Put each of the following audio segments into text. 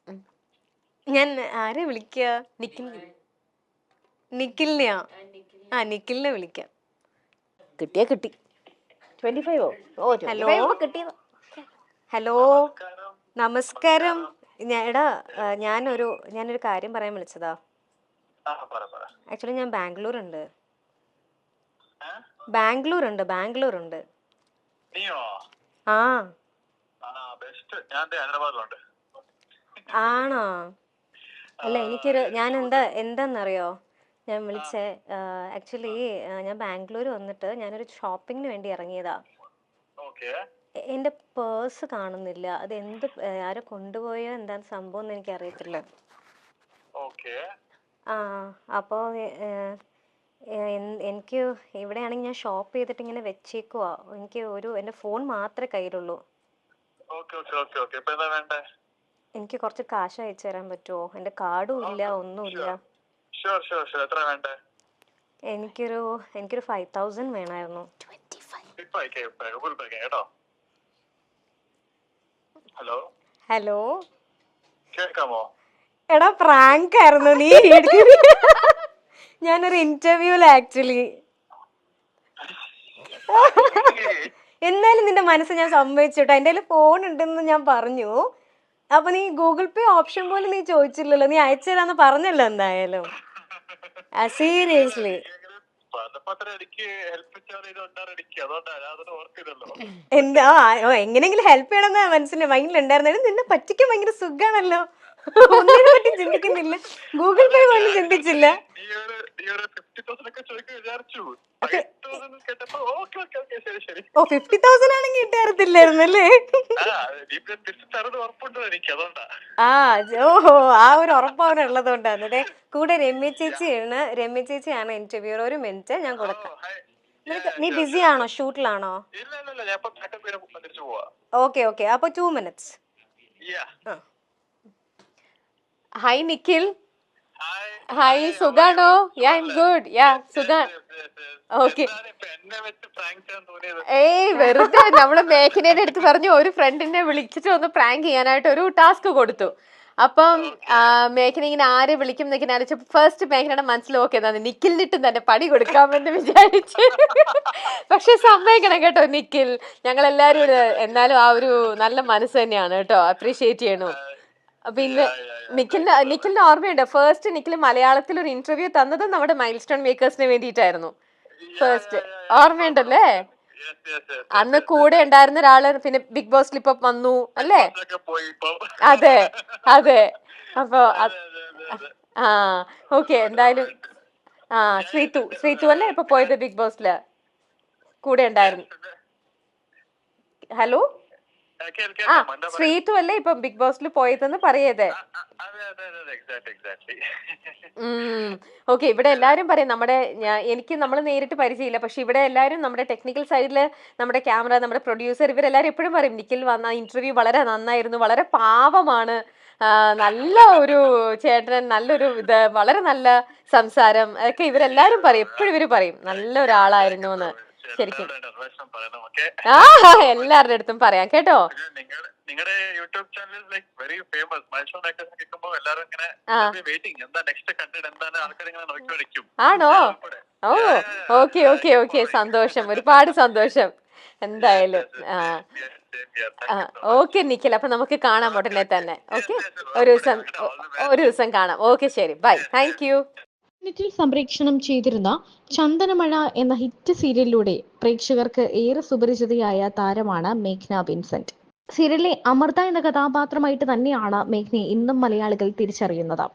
ഉം. ഞാൻ ആരെ വിളിക്കുക? നിഖിലിനെയോ? ആ, നിഖിലിനെ വിളിക്കാം. കിട്ടിയാ കിട്ടി. 25 ഓ 25 കിട്ടിയത്. ഹലോ, നമസ്കാരം. എടാ, ഞാനൊരു കാര്യം പറയാൻ വിളിച്ചതാ. ആക്ച്വലി ഞാൻ ബാംഗ്ലൂരുണ്ട്. ആ. ആണോ? അല്ല, ഞാൻ എന്താന്നറിയോ ഞാൻ വിളിച്ചേ? ആക്ച്വലി ഞാൻ ബാംഗ്ലൂർ വന്നിട്ട് ഞാനൊരു ഷോപ്പിങ്ങിന് വേണ്ടി ഇറങ്ങിയതാ. എന്റെ പേഴ്സ് കാണുന്നില്ല. അത് ആരോ കൊണ്ടുപോയോ എന്താ സംഭവം എന്ന് എനിക്ക് അറിയത്തില്ല. ആ, അപ്പോ എനിക്ക് ഇവിടെയാണെങ്കിൽ ഞാൻ ഷോപ്പ് ചെയ്തിട്ട് ഇങ്ങനെ വെച്ചേക്കുവാ. എന്റെ ഫോൺ മാത്രമേ കയ്യിലുള്ളൂ. എനിക്ക് കുറച്ച് കാശ് അയച്ചു തരാൻ പറ്റുമോ? എന്റെ കാർഡും ഇല്ല, ഒന്നുമില്ല. എനിക്കൊരു 5,000 വേണമായിരുന്നു. ഹലോ, എടാ, പ്രാങ്ക് ആയിരുന്നു. നീ ഞാനൊരു ഇന്റർവ്യൂല് ആക്ച്വലി. എന്നാലും നിന്റെ മനസ്സ് ഞാൻ സമ്മതിച്ചിട്ടോ. എന്റെ കയ്യിൽ ഫോൺ ഉണ്ടെന്ന് ഞാൻ പറഞ്ഞു. അപ്പൊ നീ ഗൂഗിൾ പേ ഓപ്ഷൻ പോലും നീ ചോദിച്ചില്ലല്ലോ. നീ അയച്ചു തരാന്ന് പറഞ്ഞല്ലോ എന്തായാലും. സീരിയസ്ലി. എന്താ എങ്ങനെയെങ്കിലും ഹെൽപ്പ് ചെയ്യണമെന്ന് മനസ്സിന്റെ മൈൻഡിലുണ്ടായിരുന്നു. നിന്നെ പറ്റിക്കാൻ ഭയങ്കര സുഖാണല്ലോ. ഒന്നിനെ പറ്റി ചിന്തിക്കുന്നില്ല, ഗൂഗിൾ പേ പോലും ചിന്തിച്ചില്ല. ഓ, 50,000 ആണെങ്കിൽ ഇട്ടായിരുന്നില്ലായിരുന്നു അല്ലേ? ആ, ഓഹോ, ആ ഒരു ഉറപ്പ് അവനുള്ളത് കൊണ്ടാണ്. അതെ, കൂടെ രമ്യ ചേച്ചിയാണ് ഇന്റർവ്യൂർ. ഒരു മിനിറ്റ്, ഞാൻ കൊടുക്കാം. നീ ബിസി ആണോ? ഷൂട്ടിലാണോ? ഓക്കെ, അപ്പൊ 2 minutes. ഹായ് നിഖിൽ. ഹായ്, സുഖാണോ? I M good. സുഖാണ്. ഓക്കെ. ഏയ്, വെറുതെ നമ്മള് മേഘനയുടെ അടുത്ത് പറഞ്ഞു ഒരു ഫ്രണ്ടിനെ വിളിച്ചിട്ട് ഒന്ന് പ്രാങ്ക് ചെയ്യാനായിട്ട് ഒരു ടാസ്ക് കൊടുത്തു. അപ്പം മേഘന ഇങ്ങനെ ആരെ വിളിക്കും എന്നൊക്കെ ആലോചിച്ചു. ഫസ്റ്റ് മേഘനയുടെ മനസ്സിൽ ഓക്കെ എന്നാണ് നിഖിലിനിട്ടും തന്നെ പണി കൊടുക്കാമെന്ന് വിചാരിച്ചു. പക്ഷെ സമ്മതിക്കണം കേട്ടോ നിഖിൽ, ഞങ്ങളെല്ലാരും എന്നാലും ആ ഒരു നല്ല മനസ്സ് തന്നെയാണ് കേട്ടോ. അപ്രീഷിയേറ്റ് ചെയ്യണു. പിന്നെ നിഖിലിന് ഓർമ്മയുണ്ട്, ഫസ്റ്റ് നിഖിൽ മലയാളത്തിൽ ഒരു ഇന്റർവ്യൂ തന്നത് നമ്മുടെ മൈൽ സ്റ്റോൺ മേക്കേഴ്സിന് വേണ്ടിയിട്ടായിരുന്നു. ഫസ്റ്റ് ഓർമ്മയുണ്ടല്ലേ? അന്ന് കൂടെ ഉണ്ടായിരുന്ന ഒരാള് പിന്നെ ബിഗ് ബോസിൽ ഇപ്പൊ വന്നു അല്ലേ? അതെ. അപ്പൊ ആ, ഓക്കെ. എന്തായാലും ശ്രീതു അല്ലേ ഇപ്പൊ പോയത് ബിഗ് ബോസില്? കൂടെ ഉണ്ടായിരുന്നു. ഹലോ, ശ്രീതു അല്ലേ ഇപ്പൊ ബിഗ് ബോസിൽ പോയതെന്ന് പറയതേ? ഓക്കെ. ഇവിടെ എല്ലാരും പറയും എനിക്ക് നമ്മൾ നേരിട്ട് പരിചയമില്ല, പക്ഷെ ഇവിടെ എല്ലാരും നമ്മുടെ ടെക്നിക്കൽ സൈഡില് നമ്മുടെ ക്യാമറ, നമ്മുടെ പ്രൊഡ്യൂസർ, ഇവരെല്ലാരും എപ്പോഴും പറയും നിഖിൽ വന്ന ഇന്റർവ്യൂ വളരെ നന്നായിരുന്നു, വളരെ പാവമാണ്, നല്ല ഒരു ചേട്ടൻ, നല്ലൊരു വളരെ നല്ല സംസാരം ഒക്കെ ഇവരെല്ലാരും പറയും. എപ്പോഴും ഇവര് പറയും നല്ല ഒരാളായിരുന്നു എന്ന്. ശരിക്കും എല്ലാവരുടെ അടുത്തും പറയാം കേട്ടോ. നിങ്ങളുടെ YouTube channel like very famous. Milestone makers കേൾക്കുമ്പോൾ എല്ലാവരും ഇങ്ങനെ വെയിറ്റിംഗ്, എന്താ നെക്സ്റ്റ് കണ്ടന്റ് എന്താണ്, ആൾക്കാർ ഇങ്ങനെ നോക്കിക്കൊണ്ടിരിക്കും. ആണോ? ഓ, ഓക്കെ. സന്തോഷം, ഒരുപാട് സന്തോഷം. എന്തായാലും ഓക്കെ നിഖിൽ, അപ്പൊ നമുക്ക് കാണാം ഉടനെ തന്നെ. ഓക്കെ, ഒരു ദിവസം കാണാം. ഓക്കെ, ശരി, ബൈ, താങ്ക് യു. സംപ്രേക്ഷണം ചെയ്തിരുന്ന ചന്ദനമഴ എന്ന ഹിറ്റ് സീരിയലിലൂടെ പ്രേക്ഷകർക്ക് ഏറെ സുപരിചിതയായ താരമാണ് മേഘ്ന വിൻസെന്റ്. സീരിയലിലെ അമൃത എന്ന കഥാപാത്രമായിട്ട് തന്നെയാണ് മേഘ്നയെ ഇന്നും മലയാളികൾ തിരിച്ചറിയുന്നത്.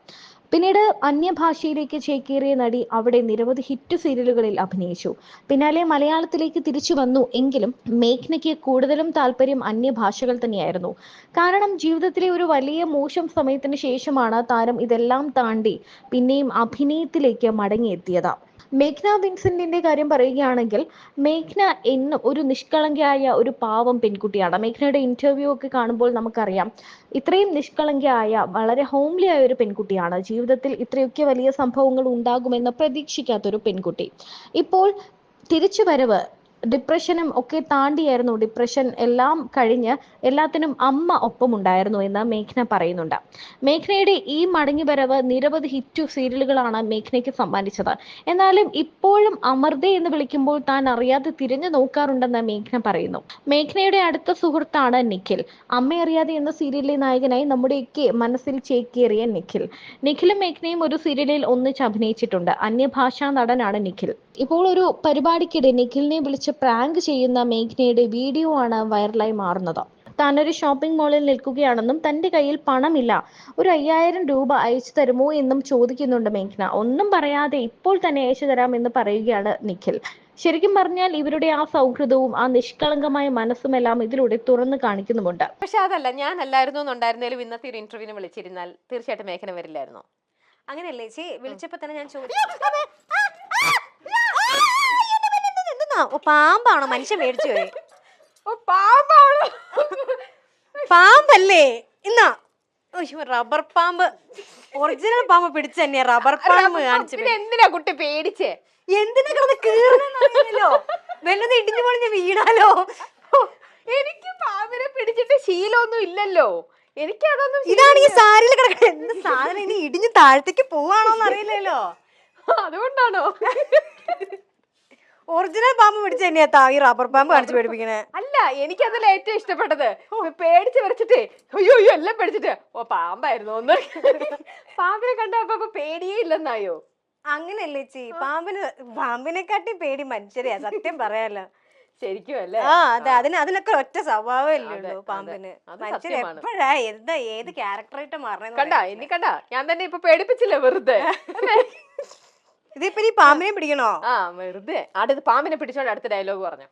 പിന്നീട് അന്യഭാഷയിലേക്ക് ചേക്കേറിയ നടി അവിടെ നിരവധി ഹിറ്റ് സീരിയലുകളിൽ അഭിനയിച്ചു. പിന്നാലെ മലയാളത്തിലേക്ക് തിരിച്ചു വന്നു. എങ്കിലും മേഘ്നയ്ക്ക് കൂടുതലും താല്പര്യം അന്യഭാഷകൾ തന്നെയായിരുന്നു. കാരണം ജീവിതത്തിലെ ഒരു വലിയ മോശം സമയത്തിന് ശേഷമാണ് താരം ഇതെല്ലാം താണ്ടി പിന്നെയും അഭിനയത്തിലേക്ക് മടങ്ങിയെത്തിയത്. മേഘ്ന വിൻസെന്റിന്റെ കാര്യം പറയുകയാണെങ്കിൽ, മേഘ്ന എന്നും ഒരു നിഷ്കളങ്കയായ ഒരു പാവം പെൺകുട്ടിയാണ്. മേഘ്നയുടെ ഇന്റർവ്യൂ ഒക്കെ കാണുമ്പോൾ നമുക്കറിയാം, ഇത്രയും നിഷ്കളങ്കയായ വളരെ ഹോംലി ആയ ഒരു പെൺകുട്ടിയാണ്. ജീവിതത്തിൽ ഇത്രയൊക്കെ വലിയ സംഭവങ്ങൾ ഉണ്ടാകുമെന്ന് പ്രതീക്ഷിക്കാത്തൊരു പെൺകുട്ടി. ഇപ്പോൾ തിരിച്ചുവരവ് ഡിപ്രഷനും ഒക്കെ താണ്ടിയായിരുന്നു, ഡിപ്രഷൻ എല്ലാം കഴിഞ്ഞ് എല്ലാത്തിനും അമ്മ ഒപ്പമുണ്ടായിരുന്നു എന്ന് മേഘ്ന പറയുന്നുണ്ട്. മേഘ്നയുടെ ഈ മടങ്ങിവരവ് നിരവധി ഹിറ്റ് സീരിയലുകളാണ് മേഘ്നയ്ക്ക് സമ്മാനിച്ചത്. എന്നാലും ഇപ്പോഴും അമൃത എന്ന് വിളിക്കുമ്പോൾ താൻ അറിയാതെ തിരിഞ്ഞു നോക്കാറുണ്ടെന്ന് മേഘ്ന പറയുന്നു. മേഘ്നയുടെ അടുത്ത സുഹൃത്താണ് നിഖിൽ. അമ്മയറിയാതെ എന്ന സീരിയലിലെ നായകനായി നമ്മുടെയൊക്കെ മനസ്സിൽ ചേക്കേറിയ നിഖിൽ. നിഖിലും മേഘ്നയും ഒരു സീരിയലിൽ ഒന്നിച്ച് അഭിനയിച്ചിട്ടുണ്ട്. അന്യഭാഷാ നടനാണ് നിഖിൽ. ഇപ്പോൾ ഒരു പരിപാടിക്കിടെ നിഖിലിനെ വിളിച്ച് പ്രാങ്ക് ചെയ്യുന്ന മേഘ്നയുടെ വീഡിയോ ആണ് വൈറലായി മാറുന്നത്. താനൊരു ഷോപ്പിംഗ് മാളിൽ നിൽക്കുകയാണെന്നും തന്റെ കയ്യിൽ പണമില്ല, ഒരു 5000 രൂപ അയച്ചു തരുമോ എന്നും ചോദിക്കുന്നുണ്ട് മേഘ്ന. ഒന്നും പറയാതെ ഇപ്പോൾ തന്നെ അയച്ചു തരാം എന്ന് പറയുകയാണ് നിഖിൽ. ശരിക്കും പറഞ്ഞാൽ ഇവരുടെ ആ സൗഹൃദവും ആ നിഷ്കളങ്കമായ മനസ്സുമെല്ലാം ഇതിലൂടെ തുറന്നു കാണിക്കുന്നുമുണ്ട്. പക്ഷെ അതല്ല, ഞാൻ അല്ലായിരുന്നു എന്നുണ്ടായിരുന്നാലും ഇന്നത്തെ ഒരു ഇന്റർവ്യൂവിന് വിളിച്ചിരുന്നാൽ തീർച്ചയായിട്ടും മേഘന വരില്ലായിരുന്നു. അങ്ങനെയല്ലേ ചേച്ചി? വിളിച്ചപ്പോ തന്നെ ഞാൻ ചോദിച്ചു, പാമ്പാണോ മനുഷ്യൻ മേടിച്ചു പോയി? പാമ്പല്ലേ ഇന്നാ? റബ്ബർ പാമ്പ്, ഒറിജിനൽ പാമ്പ് പിടിച്ചു തന്നെയാ. റബ്ബർ പാമ്പ് കാണിച്ചു. പിന്നെ എന്തിനാ കുട്ടി പേടിച്ചേ? എന്തിനാ കിടന്ന് കീറണോ? വല്ലത് ഇടിഞ്ഞു പൊളിഞ്ഞ് വീണാലോ? എനിക്ക് പാമ്പിനെ പിടിച്ചിട്ട് ശീലമൊന്നും ഇല്ലല്ലോ. എനിക്ക് അതൊന്നും. ഇതാണെങ്കിൽ സാരിയിൽ കിടക്കണ എന്ത് സാധനം, ഇനി ഇടിഞ്ഞ് താഴത്തേക്ക് പോവാണോന്ന് അറിയില്ലല്ലോ. അതുകൊണ്ടാണോ? ഒറിജിനൽ പാമ്പ് പിടിച്ച് തന്നെയാ ഈ റബ്ബർ പാമ്പ് കാണിച്ചു പേടിപ്പിക്കണേ. അല്ല, എനിക്കതിൽ ഏറ്റവും ഇഷ്ടപ്പെട്ടത് പേടിച്ച് വരച്ചിട്ടേ അയ്യോ എല്ലാം പേടിച്ചിട്ട് പാമ്പായിരുന്നു ഒന്ന്. പാമ്പിനെ കണ്ടപ്പോ പേടിയേ ഇല്ലെന്നായോ? അങ്ങനെയല്ലേ ചേച്ചി? പാമ്പിനെക്കാട്ടി പേടി മനുഷ്യരെയാ, സത്യം പറയാലോ. ശരിക്കും അല്ലേ? ആ അതെ, അതിനൊക്കെ ഒറ്റ സ്വഭാവമല്ലേ ഉള്ളൂ പാമ്പിന്. മനുഷ്യർ എപ്പോഴാ ഏത് ക്യാരക്ടറായിട്ട് മാറണേ കണ്ടാ? ഇനി കണ്ടാ ഞാൻ തന്നെ ഇപ്പൊ പേടിപ്പിച്ചില്ലേ വെറുതെ? ഇതിപ്പോ ഈ പാമ്പിനെ പിടിക്കണോ? ആ വെറുതെ. അടുത്ത് പാമ്പിനെ പിടിച്ചോണ്ട് അടുത്ത ഡയലോഗ് പറഞ്ഞു.